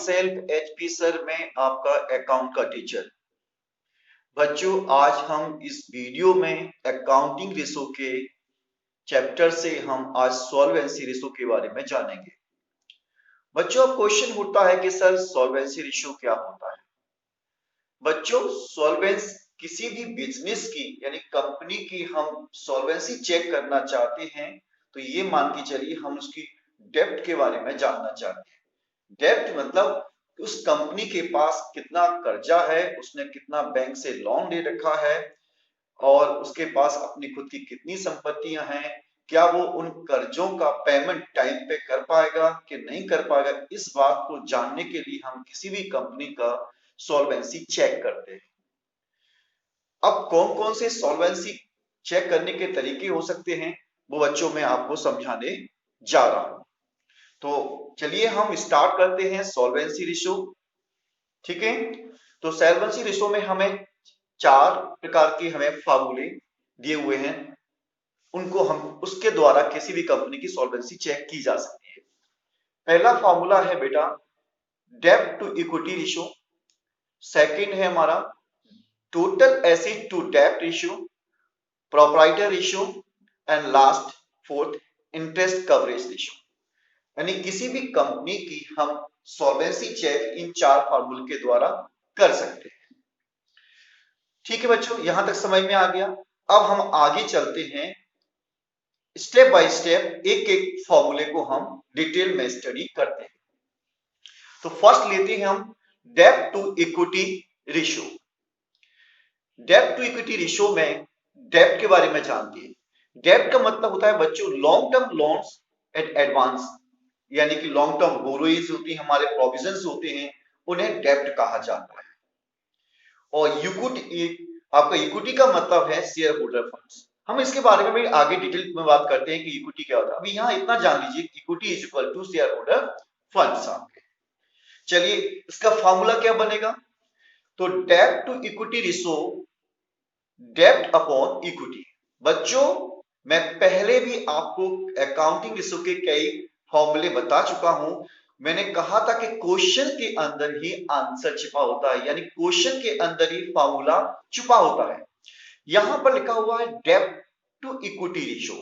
Self HP sir में आपका account का टीचर। बच्चों आज हम इस वीडियो में अकाउंटिंग रेशो के चैप्टर से हम आज सॉल्वेंसी रेशो के बारे में जानेंगे। बच्चों अब क्वेश्चन उठता है कि सर सॉल्वेंसी रेशो क्या होता है। बच्चों सॉल्वेंस किसी भी बिजनेस की यानी कंपनी की हम सॉल्वेंसी चेक करना चाहते हैं तो ये मान के चलिए हम उसकी डेब्ट के बारे में जानना चाहते हैं। डेब्ट मतलब उस कंपनी के पास कितना कर्जा है, उसने कितना बैंक से लोन ले रखा है और उसके पास अपनी खुद की कितनी संपत्तियां हैं, क्या वो उन कर्जों का पेमेंट टाइम पे कर पाएगा कि नहीं कर पाएगा। इस बात को जानने के लिए हम किसी भी कंपनी का सॉल्वेंसी चेक करते हैं। अब कौन कौन से सॉल्वेंसी चेक करने के तरीके हो सकते हैं वो बच्चों में आपको समझाने जा रहा हूं। तो चलिए हम स्टार्ट करते हैं सॉल्वेंसी रेशो। ठीक है, तो सॉल्वेंसी रेशो में हमें चार प्रकार के हमें फार्मूले दिए हुए हैं, उनको हम उसके द्वारा किसी भी कंपनी की सॉल्वेंसी चेक की जा सकती है। पहला फार्मूला है बेटा डेब्ट टू इक्विटी रेशो, सेकंड है हमारा टोटल एसेट टू डेब्ट ratio, proprietor ratio and last fourth interest coverage ratio. यानी किसी भी कंपनी की हम सॉल्वेंसी चेक इन चार फार्मूले के द्वारा कर सकते हैं। ठीक है बच्चों, यहां तक समझ में आ गया। अब हम आगे चलते हैं, स्टेप बाय स्टेप एक एक फार्मूले को हम डिटेल में स्टडी करते हैं। तो फर्स्ट लेते हैं हम डेब्ट टू इक्विटी रेशो। डेब्ट टू इक्विटी रेशो में डेब्ट के बारे में जानते हैं। डेब्ट का मतलब होता है बच्चों long term loans at advance, यानी कि लॉन्ग टर्म बोरोइंग्स होती है, हमारे प्रोविजंस होते हैं, उन्हें डेब्ट कहा जाता है। और इक्विटी, आपका इक्विटी का मतलब है शेयर होल्डर फंड्स। हम इसके बारे में भी आगे डिटेल में बात करते हैं कि इक्विटी क्या होता है। अभी यहाँ इतना जान लीजिए equity is equal to share holder funds. चलिए इसका फॉर्मूला क्या बनेगा, तो डेब्ट टू इक्विटी रेशो डेब्ट अपॉन इक्विटी। बच्चों मैं पहले भी आपको अकाउंटिंग रेशो के कई फॉर्मूले बता चुका हूं। मैंने कहा था कि क्वेश्चन के अंदर ही आंसर छिपा होता है, यानी क्वेश्चन के अंदर ही फॉर्मूला छुपा होता है। यहां पर लिखा हुआ है डेब्ट to equity ratio,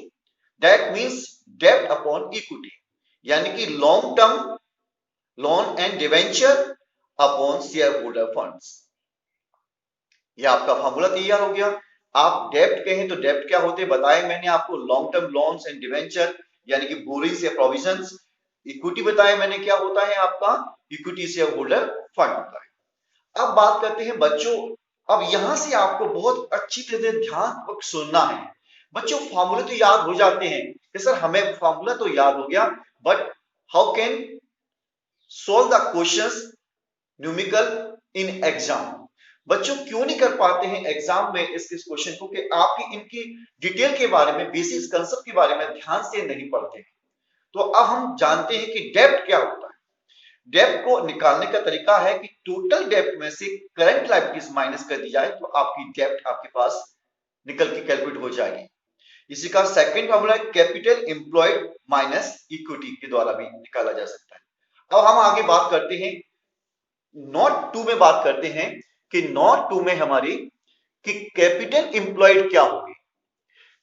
that means डेब्ट अपॉन इक्विटी, यानी कि long term loan and debenture upon share holder funds. यह आपका फॉर्मूला तैयार हो गया। आप डेब्ट कहें तो डेब्ट क्या होते हैं बताए मैंने आपको, long term loans and debenture यानी कि बोरिंग्स या प्रोविजंस। इक्विटी बताया मैंने क्या होता है आपका इक्विटी शेयर होल्डर फंड होता है। अब बात करते हैं बच्चों, अब यहां से आपको बहुत अच्छी तरह से ध्यान सुनना है। बच्चों फार्मूले तो याद हो जाते हैं कि सर हमें फार्मूला तो याद हो गया, but how can solve the questions numerical in exam. बच्चों क्यों नहीं कर पाते हैं एग्जाम में इस क्वेश्चन को कि आपकी इनकी डिटेल के बारे में, बेसिक कंसेप्ट के बारे में ध्यान से नहीं पढ़ते। तो अब हम जानते हैं कि डेब्ट क्या होता है। डेब्ट को निकालने का तरीका है कि टोटल डेब्ट में से करंट लायबिलिटीज माइनस कर दी जाए तो आपकी डेब्ट आपके पास निकल के कैलकुलेट हो जाएगी। इसी का second formula capital employed minus equity के द्वारा भी निकाला जा सकता है। अब हम आगे बात करते हैं नोट 2 में, बात करते हैं कि नोट 2 में हमारी कि कैपिटल एम्प्लॉयड क्या होगी।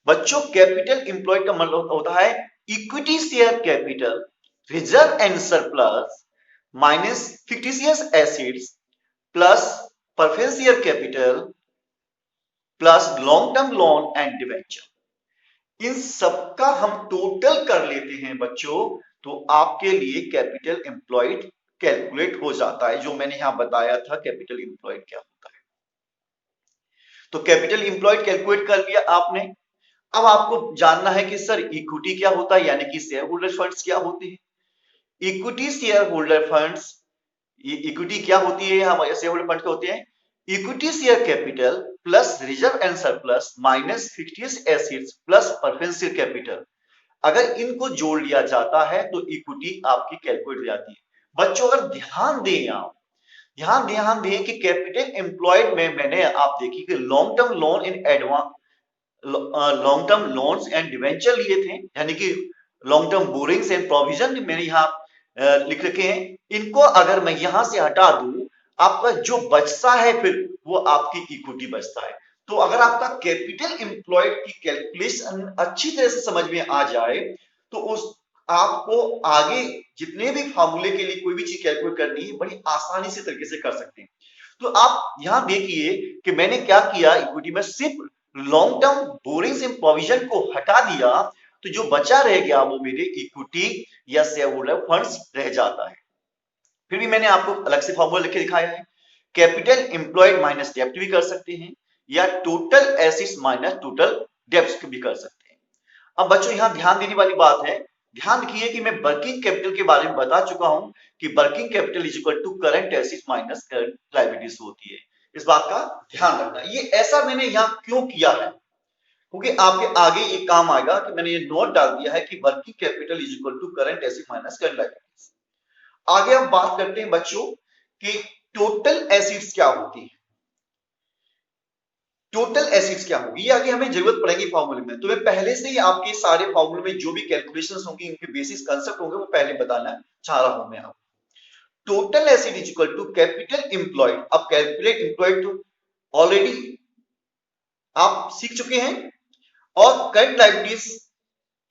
बच्चों कैपिटल एम्प्लॉयड का मतलब होता है equity share capital reserve and surplus minus fictitious assets plus preference share capital plus long term loan and debenture. इन सबका हम टोटल कर लेते हैं बच्चों तो आपके लिए कैपिटल एम्प्लॉयड कैलकुलेट हो जाता है, जो मैंने यहां बताया था कैपिटल एम्प्लॉयड क्या होता है। तो कैपिटल एम्प्लॉयड कैलकुलेट कर लिया आपने। अब आपको जानना है कि सर इक्विटी क्या होता है, यानी कि शेयर होल्डर फंड्स क्या होते हैं। Equity share holder funds, equity क्या होती है, हमारे शेयर होल्डर फंड क्या होते हैं, equity share capital plus reserve and surplus minus fictitious assets plus preference share capital. अगर इनको जोड़ लिया जाता है तो इक्विटी आपकी कैलकुलेट हो जाती है। बच्चों अगर ध्यान दें, आप यहां ध्यान दें कि कैपिटल एम्प्लॉयड में मैंने आप देखिए कि long term loan in advance, long term loans and debenture लिए थे, यानी कि long term borrowings and provision मैंने यहां लिख रखे हैं इनको अगर मैं यहां से हटा दूं, आपका जो बचता है फिर वो आपकी इक्विटी बचता है। तो अगर आपका कैपिटल एम्प्लॉयड की कैलकुलेशन अच्छी तरह से समझ में आ जाए तो उस आपको आगे जितने भी फार्मूले के लिए कोई भी चीज कैलकुलेट करनी है बड़ी आसानी से तरीके से कर सकते हैं। तो आप यहां देखिए कि मैंने क्या किया, इक्विटी में सिर्फ long term borrowings and provision को हटा दिया, तो जो बचा रह गया वो मेरे इक्विटी या शेयर होल्डर फंड्स रह जाता है। फिर भी मैंने आपको अलग से फॉर्मूला लिख के दिखाया है। कैपिटल एम्प्लॉयड माइनस डेप्ट भी कर सकते हैं या टोटल एसेट्स माइनस टोटल डेप्ट भी कर सकते हैं। अब बच्चों यहां ध्यान देने वाली बात है, ध्यान रखिए कि मैं वर्किंग कैपिटल के बारे में बता चुका हूं कि working capital is equal to current assets minus current liabilities होती है। इस बात का ध्यान रखना। ये ऐसा मैंने यहां क्यों किया है, क्योंकि आपके आगे ये काम आएगा कि मैंने ये नोट डाल दिया है कि working capital is equal to current asset minus current liabilities. आगे हम बात करते हैं बच्चों कि टोटल एसिड्स क्या होती है। टोटल एसिड्स क्या होगी, ये आगे हमें जरूरत पड़ेगी फॉर्मूले में। तो मैं पहले से ही आपके सारे फॉर्मूले में जो भी कैलकुलेशंस होंगी, इनके बेसिस कांसेप्ट होंगे, वो पहले बताना चाह रहा हूं मैं आपको। Total acid is equal to capital employed. अब कैपिटल एम्प्लॉयड तो ऑलरेडी आप सीख चुके हैं, और करंट लायबिलिटीज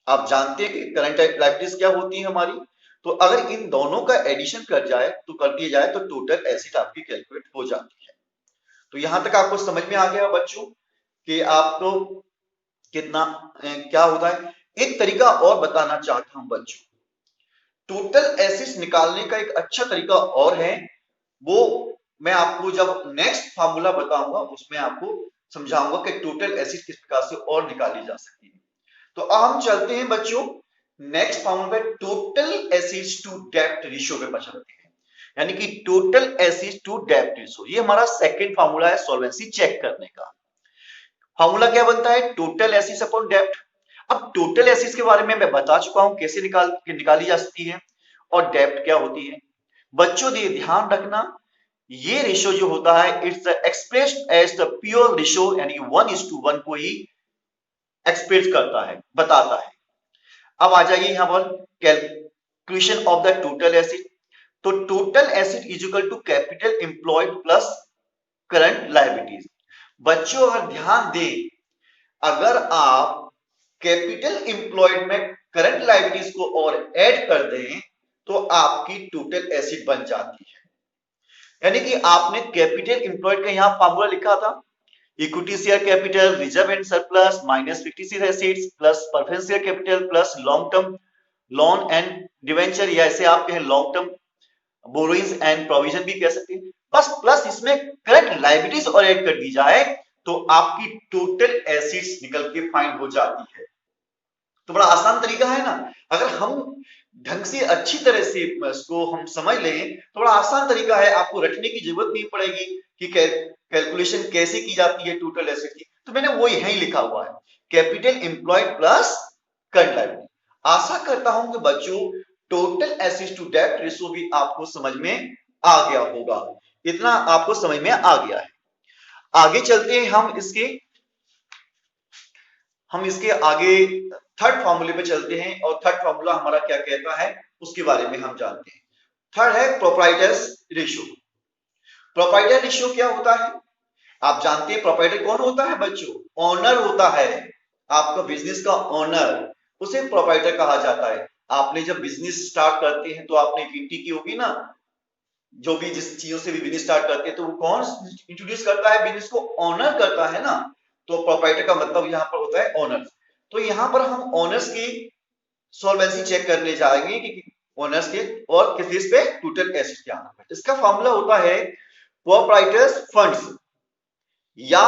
आप जानते हैं कि करंट लायबिलिटीज क्या होती है हमारी। तो अगर इन दोनों का एडिशन कर दिया जाए तो टोटल एसिड आपकी कैलकुलेट हो जाती है। तो यहां तक आपको समझ में आ गया बच्चों कि आपको कितना क्या होता है। एक तरीका और बताना चाहता हूं बच्चों, टोटल एसिड्स निकालने का एक अच्छा तरीका और है, वो मैं आपको जब नेक्स्ट फार्मूला बताऊंगा उसमें आपको समझाऊंगा कि टोटल एसिड किस प्रकार से और निकाली जा सकती है। तो अब हम चलते हैं बच्चों नेक्स्ट फार्मूला पे, टोटल एसिड्स टू डेप्ट रेशियो पे चलते हैं। यानी कि टोटल एसिड्स टू डेप्ट रेशियो, ये हमारा सेकंड फार्मूला है सॉल्वेंसी चेक करने का। फार्मूला क्या बनता है, टोटल एसिड्स अपॉन डेप्ट। अब टोटल एसिड्स के बारे में मैं बता चुका हूं कैसे निकाली जा सकती है, और डेप्ट क्या होती है। बच्चों ये ध्यान रखना, ये रेशियो जो होता है it's expressed as the pure ratio, यानी 1:1 को ही एक्सप्रेस करता है, बताता है। अब आ जाइए यहां पर calculation of the total asset. तो total acid is equal to capital employed plus current liabilities. बच्चों अगर ध्यान दें, अगर आप कैपिटल एम्प्लॉयड में करंट लायबिलिटीज को और ऐड कर दें तो आपकी टोटल एसिड बन जाती है। यानी कि आपने कैपिटल एम्प्लॉयड का यहां फार्मूला लिखा था, equity share capital reserve and surplus minus fictitious assets plus preference share capital plus long term loan and debenture, या ऐसे आप कहें long term borrowings and provision भी कह सकते हैं। बस प्लस इसमें करंट लायबिलिटीज और ऐड कर दी जाए तो आपकी टोटल एसिड्स निकल के फाइंड हो जाती है। तो बड़ा आसान तरीका है ना, अगर हम ढंग से अच्छी तरह से इसको हम समझ लें तो बड़ा आसान तरीका है, आपको रटने की जरूरत नहीं पड़ेगी कि कैलकुलेशन कैसे की जाती है टोटल एसेट की। तो मैंने वो यहीं लिखा हुआ है, capital employed plus current liability. आशा करता हूं कि बच्चों टोटल एसेट्स टू डेब्ट रेशियो भी आपको समझ में आ गया होगा, इतना आपको समझ में आ गया है। आगे चलते हैं हम इसके आगे थर्ड फॉर्मूले पे चलते हैं, और थर्ड फॉर्मूला हमारा क्या कहता है उसके बारे में हम जानते हैं। थर्ड है प्रोप्राइटर्स रेशियो। प्रोप्राइटर रेशियो क्या होता है, आप जानते हैं प्रोप्राइटर कौन होता है बच्चों, ओनर होता है, आपका बिजनेस का ओनर, उसे प्रोप्राइटर कहा जाता है। आपने जब बिजनेस स्टार्ट करते हैं तो आपने एंट्री की होगी ना, जो भी जिस चीजों से भी बिजनेस स्टार्ट करते हैं तो वो कौन इंट्रोड्यूस करता है बिजनेस को, ओनर करता है ना। तो प्रोप्राइटर का मतलब यहाँ पर होता है ओनर। तो यहाँ पर हम ओनर्स की सॉल्वेंसी चेक करने जाएंगे कि ओनर्स के और किस बेस पे टोटल एसेट क्या है। इसका फॉर्मूला होता है प्रोप्राइटर्स फंड्स, या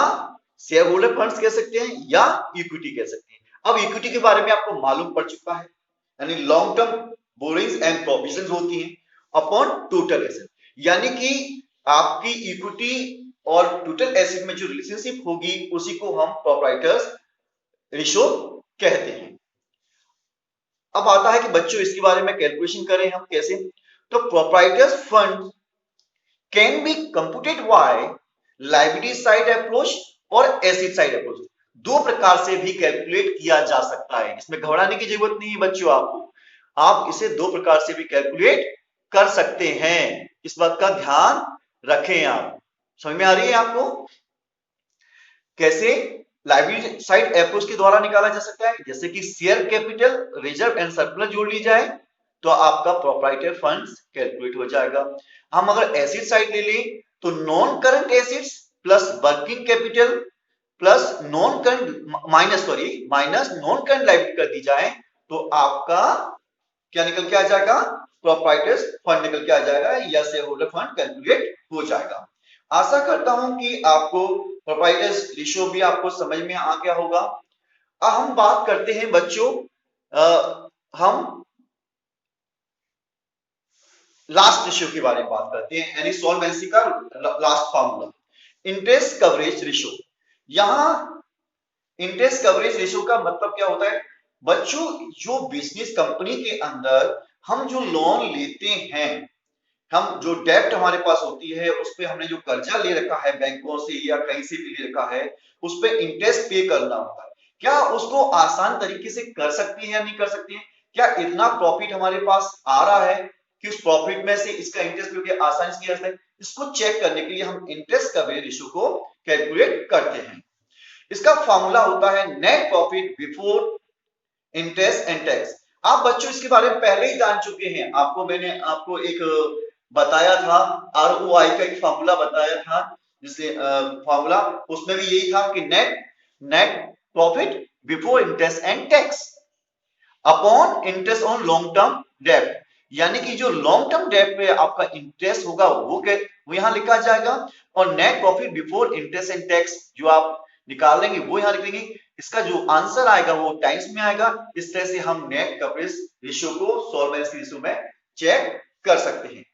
शेयर होल्डर फंड्स कह सकते हैं, या इक्विटी कह सकते हैं। अब इक्विटी के बारे में आपको मालूम पड़ चुका है, यानी long term borrowings and provisions होती हैं अपॉन टोटल एसेट। यानी कि आपकी इक्विटी और टोटल एसेट में जो रिलेशनशिप होगी उसी को हम प्रोप्राइटर्स रेशियो कहते हैं। अब आता है कि बच्चों इसके बारे में कैलकुलेशन करें हम कैसे। तो proprietors fund can be computed by liability side approach और एसेट साइड अप्रोच। दो प्रकार से भी कैलकुलेट किया जा सकता है, इसमें घबराने की जरूरत नहीं है बच्चों आपको, आप इसे दो प्रकार से भी कैलकुलेट कर सकते हैं। इस बात का ध्यान रखें। आप समझ में आ रही है आपको? कैसे लायबिलिटी साइड अप्रोच के द्वारा निकाला जा सकता है, जैसे कि share capital, reserve and surplus जोड़ ली जाए तो आपका प्रोप्राइटरी फंड्स कैलकुलेट हो जाएगा। हम अगर एसिड साइड ले लें तो non current assets plus working capital plus non current minus non current liability कर दी जाए तो आपका क्या निकल के आ जाएगा? प्रोप्राइटर्स फंड निकल के आ जाएगा या शेयर होल्डर फंड कैलकुलेट हो जाएगा। आशा करता हूं कि आपको प्रोप्राइटर्स रेशियो भी आपको समझ में आ गया होगा। अब हम बात करते हैं बच्चों, हम लास्ट रेशियो के बारे में बात करते हैं, यानी सॉल्वेंसी का last formula, interest coverage ratio. यहां इंटरेस्ट कवरेज रेशियो का मतलब क्या होता है बच्चों? जो बिजनेस कंपनी के अंदर हम जो लोन लेते हैं, हम जो डेब्ट हमारे पास होती है, उस पे हमने जो कर्जा ले रखा है बैंकों से या कहीं से भी ले रखा है, उस पे इंटरेस्ट पे करना होता है। क्या उसको आसान तरीके से कर सकती है या नहीं कर सकती है? क्या इतना प्रॉफिट हमारे पास आ रहा है कि उस प्रॉफिट में से इसका इंटरेस्ट पे आसानी से किया जाता है? इसको चेक करने के लिए हम इंटरेस्ट कवरेज रेशियो को कैलकुलेट करते हैं। इसका फॉर्मूला होता है net profit before interest and tax. आप बच्चों इसके बारे में पहले ही जान चुके हैं, मैंने आपको एक बताया था, ROI का एक फॉर्मूला बताया था, जिसे फॉर्मूला उसमें भी यही था कि net profit before interest and tax upon interest on long term डेब्ट, यानी कि जो लॉन्ग टर्म डेब्ट पे आपका इंटरेस्ट होगा वो यहां लिखा जाएगा, और net profit before interest and tax जो आप निकाल लेंगे वो यहां लिख लेंगे। इसका जो आंसर आएगा वो टाइम्स में आएगा। इस तरह से हम नेट कवरेज रेशियो को सॉल्वेंसी रेशियो में चेक कर सकते हैं।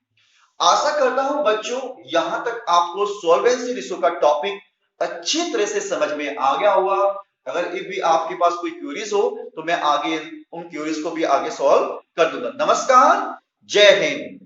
आशा करता हूं बच्चों यहां तक आपको सॉल्वेंसी रेशियो का टॉपिक अच्छी तरह से समझ में आ गया होगा। अगर एक भी आपके पास कोई क्वेरीज हो तो मैं आगे उन क्वेरीज को भी आगे सॉल्व कर दूंगा। नमस्कार, जय हिंद।